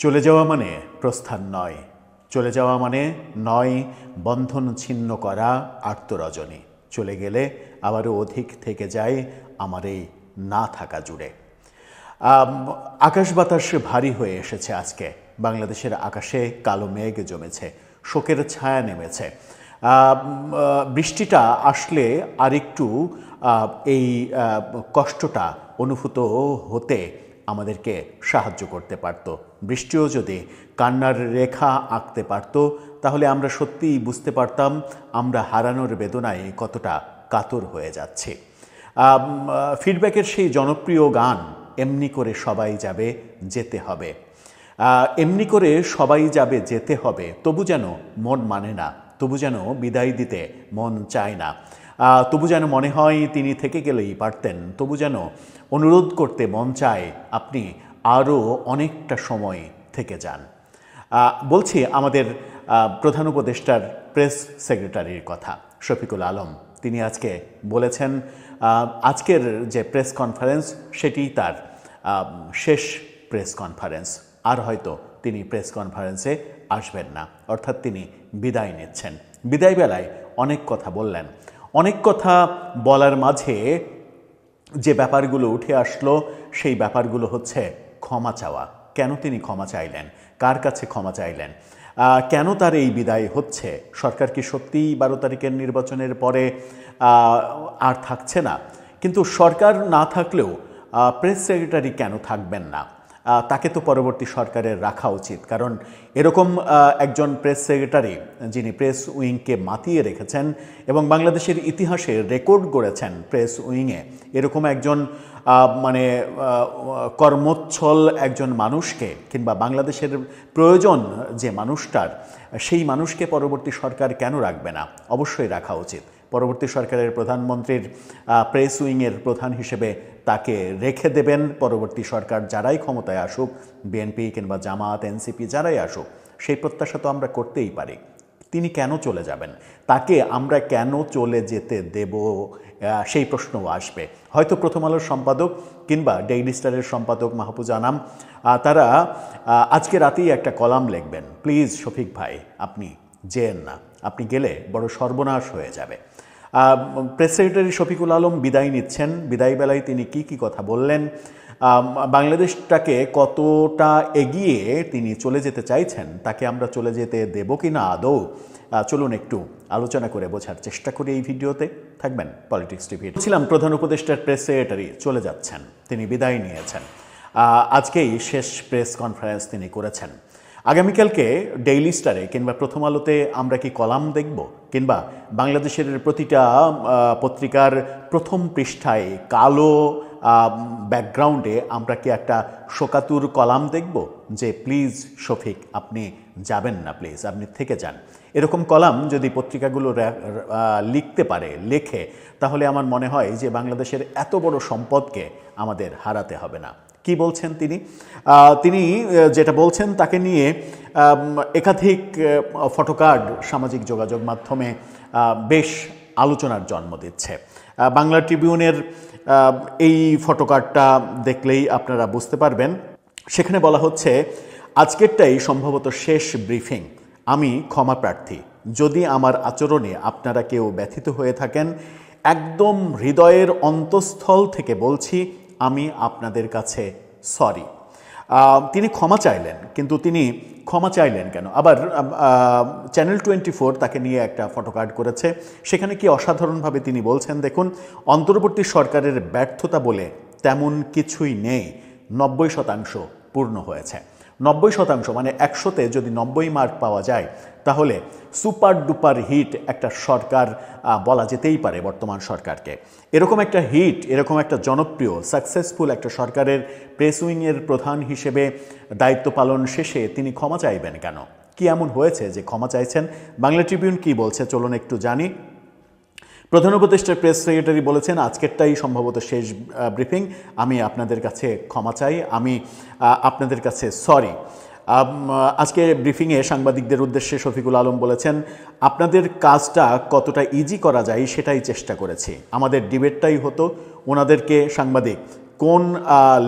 চলে যাওয়া মানে প্রস্থান নয়, চলে যাওয়া মানে নয় বন্ধন ছিন্ন করা আর্তরজনী। চলে গেলে আবারও অধিক থেকে যায় আমার এই না থাকা জুড়ে। আকাশ বাতাস ভারী হয়ে এসেছে আজকে। বাংলাদেশের আকাশে কালো মেঘ জমেছে, শোকের ছায়া নেমেছে। বৃষ্টিটা আসলে আরেকটু এই কষ্টটা অনুভূত হতে আমাদেরকে সাহায্য করতে পারত। বৃষ্টিও যদি কান্নার রেখা আঁকতে পারত, তাহলে আমরা সত্যিই বুঝতে পারতাম আমরা হারানোর বেদনায় কতটা কাতর হয়ে যাচ্ছি। ফিডব্যাকের সেই জনপ্রিয় গান এমনি করে সবাই যাবে যেতে হবে, এমনি করে সবাই যাবে যেতে হবে, তবু যেন মন মানে না, তবু যেন বিদায় দিতে মন চায় না, তবু যেন মনে হয় তিনি থেকে গেলেই পারতেন, তবু যেন অনুরোধ করতে মন চায় আপনি আরও অনেকটা সময় থেকে যান। বলছি আমাদের প্রধান উপদেষ্টার প্রেস সেক্রেটারির কথা, শফিকুল আলম। তিনি আজকে বলেছেন আজকের যে প্রেস কনফারেন্স সেটিই তার শেষ প্রেস কনফারেন্স, আর হয়তো তিনি প্রেস কনফারেন্সে আসবেন না, অর্থাৎ তিনি বিদায় নিচ্ছেন। বিদায় বেলায় অনেক কথা বললেন। অনেক কথা বলার মাঝে যে ব্যাপারগুলো উঠে আসলো সেই ব্যাপারগুলো হচ্ছে ক্ষমা চাওয়া। কেন তিনি ক্ষমা চাইলেন, কার কাছে ক্ষমা চাইলেন, কেন তার এই বিদায় হচ্ছে? সরকার কি সত্যিই 12 তারিখের নির্বাচনের পরে আর থাকছে না? কিন্তু সরকার না থাকলেও প্রেস সেক্রেটারি কেন থাকবেন না? তাকে তো পরবর্তী সরকারের রাখা উচিত, কারণ এরকম একজন প্রেস সেক্রেটারি যিনি প্রেস উইংকে মাতিয়ে রেখেছেন এবং বাংলাদেশের ইতিহাসে রেকর্ড গড়েছেন প্রেস উইংয়ে, এরকম একজন মানে কর্মচ্ছল একজন মানুষকে, কিংবা বাংলাদেশের প্রয়োজন যে মানুষটার, সেই মানুষকে পরবর্তী সরকার কেন রাখবে না? অবশ্যই রাখা উচিত। পরবর্তী সরকারের প্রধানমন্ত্রীর প্রেস উইংয়ের প্রধান হিসেবে তাকে রেখে দেবেন। পরবর্তী সরকার যারাই ক্ষমতায় আসুক, বিএনপি কিংবা জামাত, এনসিপি যারাই আসুক, সেই প্রত্যাশা তো আমরা করতেই পারি। তিনি কেন চলে যাবেন, তাকে আমরা কেন চলে যেতে দেব, সেই প্রশ্নও আসবে। হয়তো প্রথম আলোর সম্পাদক কিংবা ডেইলি স্টারের সম্পাদক মাহফুজ আনাম তারা আজকে রাতেই একটা কলাম লিখবেন, প্লিজ শফিক ভাই আপনি যেন না, আপনি গেলে বড় সর্বনাশ হয়ে যাবে। প্রেস সেক্রেটারি শফিকুল আলম বিদায় নিচ্ছেন। বিদায় বেলায় তিনি কি কথা বললেন, বাংলাদেশটাকে কতটা এগিয়ে তিনি চলে যেতে চাইছেন, তাকে আমরা চলে যেতে দেব কি না আদৌ, চলুন একটু আলোচনা করে বোঝার চেষ্টা করি এই ভিডিওতে। থাকবেন পলিটিক্স টিভি। ছিলাম প্রধান উপদেষ্টার প্রেস সেক্রেটারি চলে যাচ্ছেন, তিনি বিদায় নিয়েছেন। আজকেই শেষ প্রেস কনফারেন্স তিনি করেছেন। আগামীকালকে ডেইলি স্টারে কিংবা প্রথম আলোতে আমরা কি কলাম দেখব, কিংবা বাংলাদেশের প্রতিটা পত্রিকার প্রথম পৃষ্ঠায় কালো ব্যাকগ্রাউন্ডে আমরা কি একটা শোকাতুর কলাম দেখব যে প্লিজ শফিক আপনি যাবেন না, প্লিজ আপনি থেকে যান? এরকম কলাম যদি পত্রিকাগুলো লিখতে পারে, লেখে, তাহলে আমার মনে হয় যে বাংলাদেশের এত বড় সম্পদকে আমাদের হারাতে হবে না। কি বলছেন তিনি? তিনি যেটা বলছেন তাকে নিয়ে একাধিক ফটোকার্ড সামাজিক যোগাযোগ মাধ্যমে বেশ আলোচনার জন্ম দিচ্ছে। বাংলা ট্রিবিউনের এই ফটোকার্ডটা দেখলেই আপনারা বুঝতে পারবেন। সেখানে বলা হচ্ছে আজকেরটাই সম্ভবত শেষ ব্রিফিং, আমি ক্ষমা প্রার্থী। যদি আমার আচরণে আপনারা কেউ ব্যথিত হয়ে থাকেন, একদম হৃদয়ের অন্তঃস্থল থেকে বলছি আমি আপনাদের কাছে সরি। তিনি ক্ষমা চাইলেন, কিন্তু তিনি ক্ষমা চাইলেন কেন? আবার চ্যানেল 24 তাকে নিয়ে একটা ফটোকার্ড করেছে, সেখানে কি অসাধারণভাবে তিনি বলছেন দেখুন, অন্তর্বর্তী সরকারের ব্যর্থতা বলে তেমন কিছুই নেই, 90% পূর্ণ হয়েছে। 90% মানে 100তে যদি 90 মার্ক পাওয়া যায় তাহলে সুপার ডুপার হিট একটা সরকার বলা যেতেই পারে বর্তমান সরকারকে। এরকম একটা হিট, এরকম একটা জনপ্রিয় সাকসেসফুল একটা সরকারের প্রেস উইংয়ের প্রধান হিসেবে দায়িত্ব পালন শেষে তিনি ক্ষমা চাইবেন কেন? কি এমন হয়েছে যে ক্ষমা চাইছেন? বাংলা ট্রিবিউন কি বলছে চলুন একটু জানি। প্রধান উপদেষ্টার প্রেস সেক্রেটারি বলেছেন আজকেরটাই সম্ভবত শেষ ব্রিফিং, আমি আপনাদের কাছে ক্ষমা চাই, আমি আপনাদের কাছে সরি। আজকে ব্রিফিংয়ে সাংবাদিকদের উদ্দেশ্যে শফিকুল আলম বলেছেন আপনাদের কাজটা কতটা ইজি করা যায় সেটাই চেষ্টা করেছি, আমাদের ডিবেটটাই হতো, ওনাদেরকে সাংবাদিক কোন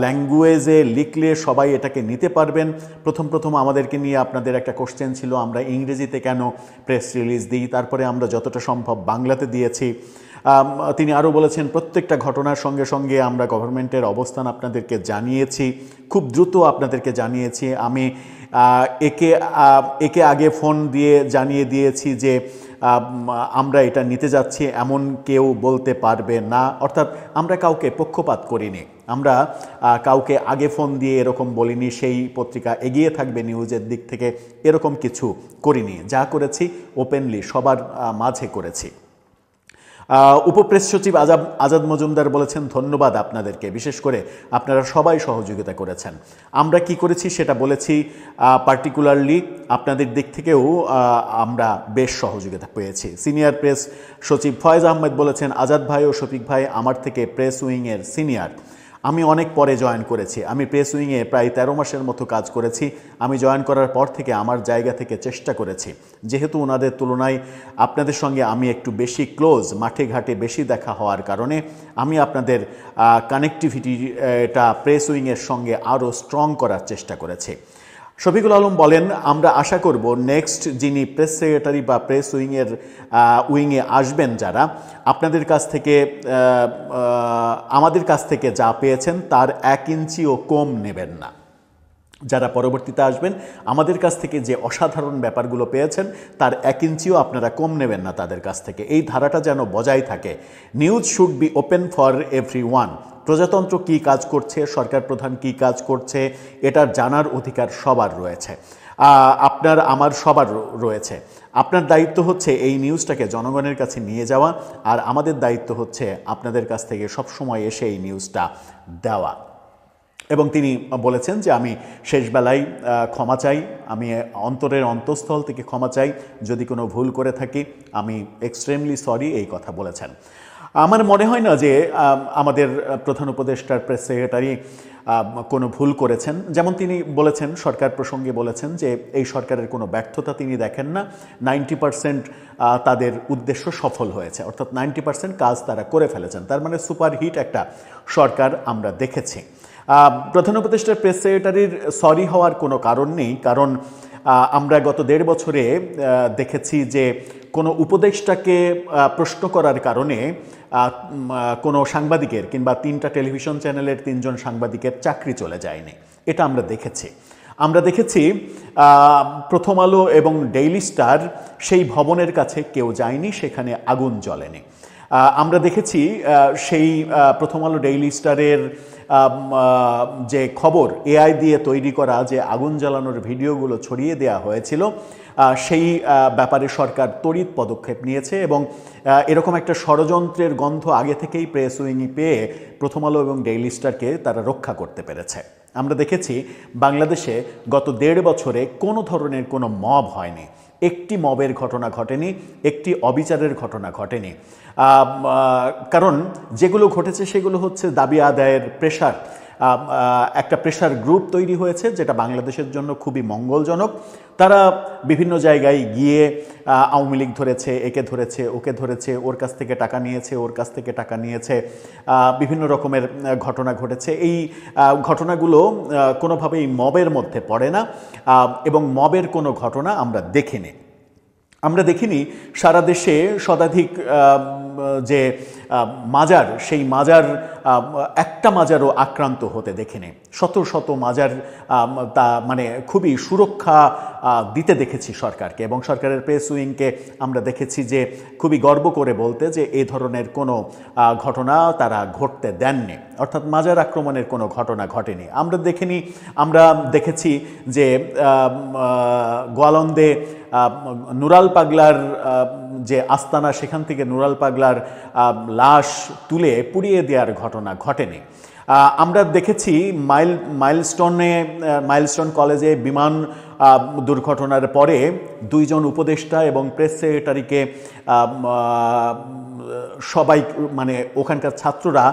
ল্যাঙ্গুয়েজে লিখলে সবাই এটাকে নিতে পারবেন। প্রথম আমাদেরকে নিয়ে আপনাদের একটা কোশ্চেন ছিল আমরা ইংরেজিতে কেন প্রেস রিলিজ দিই, তারপরে আমরা যতটা সম্ভব বাংলাতে দিয়েছি। তিনি আরও বলেছেন প্রত্যেকটা ঘটনার সঙ্গে সঙ্গে আমরা গভর্নমেন্টের অবস্থান আপনাদেরকে জানিয়েছি, খুব দ্রুত আপনাদেরকে জানিয়েছি। আমি একে আগে ফোন দিয়ে জানিয়ে দিয়েছি যে আমরা এটা নিতে যাচ্ছি, এমন কেউ বলতে পারবে না। অর্থাৎ আমরা কাউকে পক্ষপাত করিনি, আমরা কাউকে আগে ফোন দিয়ে এরকম বলিনি সেই পত্রিকা এগিয়ে থাকবে নিউজের দিক থেকে, এরকম কিছু করিনি। যা করেছি ওপেনলি সবার মাঝে করেছি। উপপ্রেস সচিব আজাদ মজুমদার বলেছেন ধন্যবাদ আপনাদেরকে, বিশেষ করে আপনারা সবাই সহযোগিতা করেছেন। আমরা কি করেছি সেটা বলেছি, পার্টিকুলারলি আপনাদের দিক থেকেও আমরা বেশ সহযোগিতা পেয়েছি। সিনিয়র প্রেস সচিব ফয়েজ আহমেদ বলেছেন আজাদ ভাই ও শফিক ভাই আমার থেকে প্রেস উইংয়ের সিনিয়র, আমি অনেক পরে জয়েন করেছি। আমি প্রেস উইংয়ে প্রায় 13 মাসের মতো কাজ করেছি। আমি জয়েন করার পর থেকে আমার জায়গা থেকে চেষ্টা করেছি, যেহেতু ওনাদের তুলনায় আপনাদের সঙ্গে আমি একটু বেশি ক্লোজ, মাঠে ঘাটে বেশি দেখা হওয়ার কারণে আমি আপনাদের কানেক্টিভিটিটা প্রেস উইংয়ের সঙ্গে আরও স্ট্রং করার চেষ্টা করেছি। শফিকুল আলম বলেন আমরা আশা করব নেক্সট যিনি প্রেস সেক্রেটারি বা প্রেস উইংয়ে আসবেন যারা, আপনাদের কাছ থেকে আমাদের কাছ থেকে যা পেয়েছেন তার 1 ইঞ্চিও কম নেবেন না। যারা পরবর্তীতে আসবেন আমাদের কাছ থেকে যে অসাধারণ ব্যাপারগুলো পেয়েছেন তার 1 ইঞ্চিও আপনারা কম নেবেন না তাদের কাছ থেকে। এই ধারাটা যেন বজায় থাকে। News should be open for everyone. প্রজাতন্ত্র কী কাজ করছে, সরকার প্রধান কী কাজ করছে, এটা জানার অধিকার সবার রয়েছে, আপনার আমার সবার রয়েছে। আপনার দায়িত্ব হচ্ছে এই নিউজটাকে জনগণের কাছে নিয়ে যাওয়া, আর আমাদের দায়িত্ব হচ্ছে আপনাদের কাছ থেকে সবসময় এসে এই নিউজটা দেওয়া। এবং তিনি বলেছেন যে আমি শেষবেলায় ক্ষমা চাই, আমি অন্তরের অন্তঃস্থল থেকে ক্ষমা চাই যদি কোনো ভুল করে থাকি, আমি এক্সট্রিমলি সরি, এই কথা বলেছেন। আমার মনে হয় না যে আমাদের প্রধান উপদেষ্টার প্রেস সেক্রেটারি কোনো ভুল করেছেন। যেমন তিনি বলেছেন, সরকার প্রসঙ্গে বলেছেন যে এই সরকারের কোনো ব্যর্থতা তিনি দেখেন না, 90% তাদের উদ্দেশ্য সফল হয়েছে, অর্থাৎ 90% কাজ তারা করে ফেলেছেন। তার মানে সুপারহিট একটা সরকার আমরা দেখেছি। প্রধান উপদেষ্টার প্রেস সেক্রেটারির সরি হওয়ার কোনো কারণ নেই, কারণ আমরা গত 1.5 বছরে দেখেছি যে কোনো উপদেষ্টাকে প্রশ্ন করার কারণে কোনো সাংবাদিকের কিংবা 3টা টেলিভিশন চ্যানেলের 3 জন সাংবাদিকের চাকরি চলে যায়নি। এটা আমরা দেখেছি। প্রথম আলো এবং ডেইলি স্টার সেই ভবনের কাছে কেউ যায়নি, সেখানে আগুন জ্বলেনি। আমরা দেখেছি সেই প্রথম আলো ডেইলি স্টারের যে খবর এআই দিয়ে তৈরি করা যে আগুন জ্বালানোর ভিডিওগুলো ছড়িয়ে দেওয়া হয়েছিল, সেই ব্যাপারে সরকার তড়িৎ পদক্ষেপ নিয়েছে এবং এরকম একটা ষড়যন্ত্রের গন্ধ আগে থেকেই প্রেস উইংয়ে পেয়ে প্রথম আলো এবং ডেইলি স্টারকে তারা রক্ষা করতে পেরেছে। আমরা দেখেছি বাংলাদেশে গত 1.5 বছরে কোনো ধরনের কোনো মব হয়নি, একটি মবের ঘটনা ঘটেনি, একটি অবিচারের ঘটনা ঘটেনি। কারণ যেগুলো ঘটেছে সেগুলো হচ্ছে দাবি আদায়ের প্রেশার, একটা প্রেশার গ্রুপ তৈরি হয়েছে যেটা বাংলাদেশের জন্য খুবই মঙ্গলজনক। তারা বিভিন্ন জায়গায় গিয়ে আওয়ামী লীগ ধরেছে, একে ধরেছে, ওকে ধরেছে, ওর কাছ থেকে টাকা নিয়েছে, ওর কাছ থেকে টাকা নিয়েছে, বিভিন্ন রকমের ঘটনা ঘটেছে। এই ঘটনাগুলো কোনোভাবেই মবের মধ্যে পড়ে না এবং মবের কোনো ঘটনা আমরা দেখিনি। সারা দেশে শতাধিক যে মাজার, সেই মাজার একটা মাজারও আক্রান্ত হতে দেখিনি। শত শত মাজার তা মানে খুবই সুরক্ষা দিতে দেখেছি সরকারকে, এবং সরকারের প্রেস উইংকে আমরা দেখেছি যে খুবই গর্ব করে বলতে যে এই ধরনের কোনো ঘটনা তারা ঘটতে দেননি, অর্থাৎ মাজার আক্রমণের কোনো ঘটনা ঘটেনি। আমরা দেখেছি যে গোয়ালন্দে নুরাল পাগলার যে আস্তানা, সেখান থেকে নুরাল পাগলার লাশ তুলে পুড়িয়ে দেওয়ার ঘটনা ঘটেনি। আমরা দেখেছি মাইলস্টোন কলেজে বিমান দুর্ঘটনার পরে 2 জন উপদেষ্টা এবং প্রেস সেক্রেটারিকে সবাই মানে ওখানকার ছাত্ররা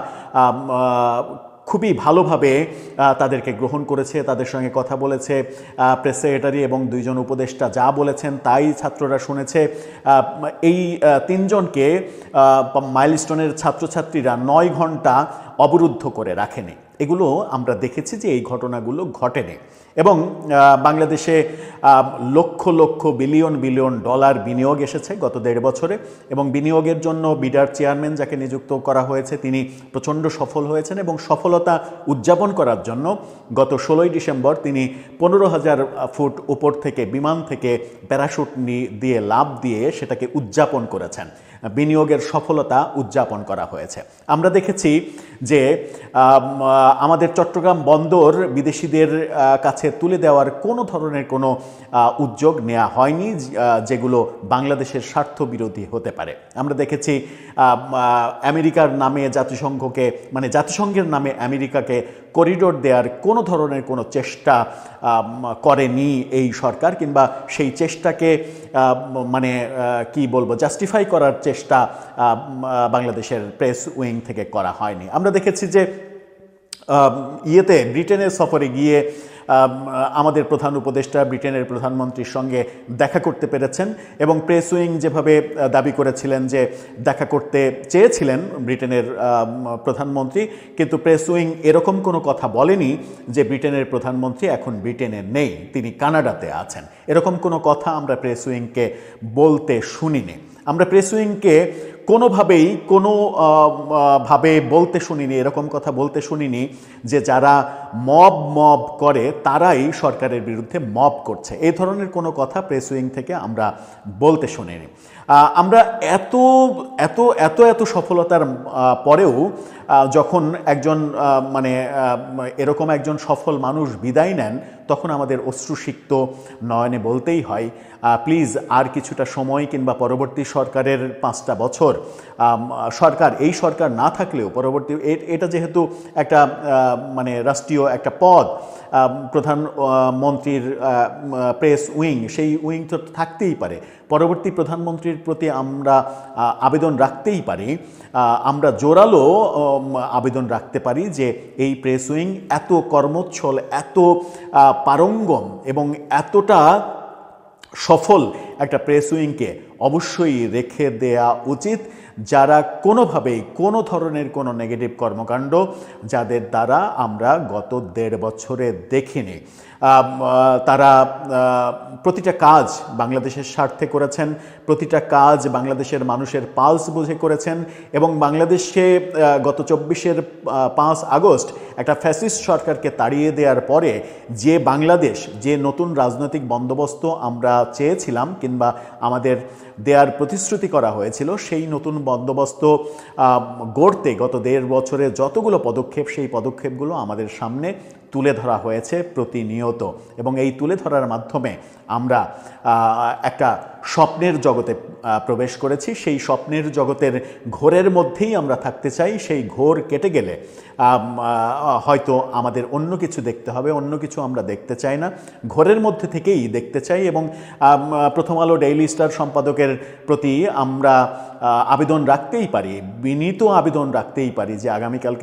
খুবই ভালোভাবে তাদেরকে গ্রহণ করেছে, তাদের সঙ্গে কথা বলেছে। প্রেস সেক্রেটারি এবং 2 জন উপদেষ্টা যা বলেছেন তাই ছাত্ররা শুনেছে। এই 3 জনকে মাইলস্টোনের ছাত্রছাত্রীরা 9 ঘন্টা অবরুদ্ধ করে রাখেনি। এগুলো আমরা দেখেছি যে এই ঘটনাগুলো ঘটেনি। এবং বাংলাদেশে lakh lakh billion billion dollar বিনিয়োগ এসেছে গত 1.5 বছরে, এবং বিনিয়োগের জন্য বিডার চেয়ারম্যান যাকে নিযুক্ত করা হয়েছে তিনি প্রচণ্ড সফল হয়েছেন, এবং সফলতা উদযাপন করার জন্য গত 16ই ডিসেম্বর তিনি 15,000 ফুট উপর থেকে বিমান থেকে প্যারাশুট দিয়ে লাফ দিয়ে সেটাকে উদযাপন করেছেন। বিনিয়োগের সফলতা উদযাপন করা হয়েছে। আমরা দেখেছি যে আমাদের চট্টগ্রাম বন্দর বিদেশিদের কাছে তুলে দেওয়ার কোনো ধরনের কোনো উদ্যোগ নেওয়া হয়নি যেগুলো বাংলাদেশের স্বার্থ বিরোধী হতে পারে। আমরা দেখেছি আমেরিকার নামে জাতিসংঘকে, মানে জাতিসংঘের নামে আমেরিকাকে করিডোর দেওয়ার কোনো ধরনের কোনো চেষ্টা করেনি এই সরকার, কিংবা সেই চেষ্টাকে মানে কি বলবো জাস্টিফাই করার চেষ্টা বাংলাদেশের প্রেস উইং থেকে করা হয়নি। আমরা দেখেছি যে ব্রিটেনের সফরে গিয়ে আমাদের প্রধান উপদেষ্টা ব্রিটেনের প্রধানমন্ত্রীর সঙ্গে দেখা করতে পেরেছেন, এবং প্রেস উইং যেভাবে দাবি করেছিলেন যে দেখা করতে চেয়েছিলেন ব্রিটেনের প্রধানমন্ত্রী, কিন্তু প্রেস উইং এরকম কোনো কথা বলেনি যে ব্রিটেনের প্রধানমন্ত্রী এখন ব্রিটেনে নেই, তিনি কানাডাতে আছেন। এরকম কোনো কথা আমরা প্রেস উইংকে বলতে শুনিনি। আমরা প্রেস উইংকে কোনোভাবেই ভাবে বলতে শুনিনি, এরকম কথা বলতে শুনিনি যে যারা মব করে তারাই সরকারের বিরুদ্ধে মব করছে। এই ধরনের কোনো কথা প্রেস উইং থেকে আমরা বলতে শুনিনি। আমরা এত এত এত এত সফলতার পরেও যখন একজন মানে এরকম একজন সফল মানুষ বিদায় নেন, তখন আমাদের অশ্রুসিক্ত নয়নে বলতেই হয় প্লিজ আর কিছুটা সময়, কিংবা পরবর্তী সরকারের 5টা বছর এই সরকার না থাকলেও পরবর্তী এটা যেহেতু একটা মানে রাষ্ট্রীয় একটা পদ, প্রধানমন্ত্রীর প্রেস উইং, সেই উইং তো থাকতেই পারে। পরবর্তী প্রধানমন্ত্রীর প্রতি আমরা আবেদন রাখতেই পারি, আমরা জোরালো আবেদন রাখতে পারি যে এই প্রেস উইং এত কর্মোচ্ছল, এত পারঙ্গম এবং এতটা সফল একটা প্রেস উইংকে অবশ্যই রেখে দেয়া উচিত, যারা কোনোভাবেই কোনো ধরনের কোনো নেগেটিভ কর্মকাণ্ড যাদের দ্বারা আমরা গত 1.5 বছরে দেখিনি। তারা প্রতিটা কাজ বাংলাদেশের স্বার্থে করেছেন, প্রতিটা কাজ বাংলাদেশের মানুষের পালস বুঝে করেছেন, এবং বাংলাদেশে গত 24-এর 5 আগস্ট একটা ফ্যাসিস্ট সরকারকে তাড়িয়ে দেওয়ার পরে যে বাংলাদেশ, যে নতুন রাজনৈতিক বন্দোবস্ত আমরা চেয়েছিলাম কিংবা আমাদের দেওয়ার প্রতিশ্রুতি করা হয়েছিল, সেই নতুন বন্দোবস্ত গড়তে গত 1.5 বছরে যতগুলো পদক্ষেপ, সেই পদক্ষেপগুলো আমাদের সামনে তুলে ধরা হয়েছে প্রতিনিয়ত, এবং এই তুলে ধরার মাধ্যমে আমরা একটা স্বপ্নের জগতে প্রবেশ করেছি। সেই স্বপ্নের জগতের ঘোরের মধ্যেই আমরা থাকতে চাই। সেই ঘোর কেটে গেলে হয়তো আমাদের অন্য কিছু দেখতে হবে, অন্য কিছু আমরা দেখতে চাই না, ঘোরের মধ্যে থেকেই দেখতে চাই। এবং প্রথম আলো ডেইলি স্টার সম্পাদকের প্রতি আমরা আবেদন রাখতেই পারি, বিনীত আবেদন রাখতেই পারি যে আগামীকালকে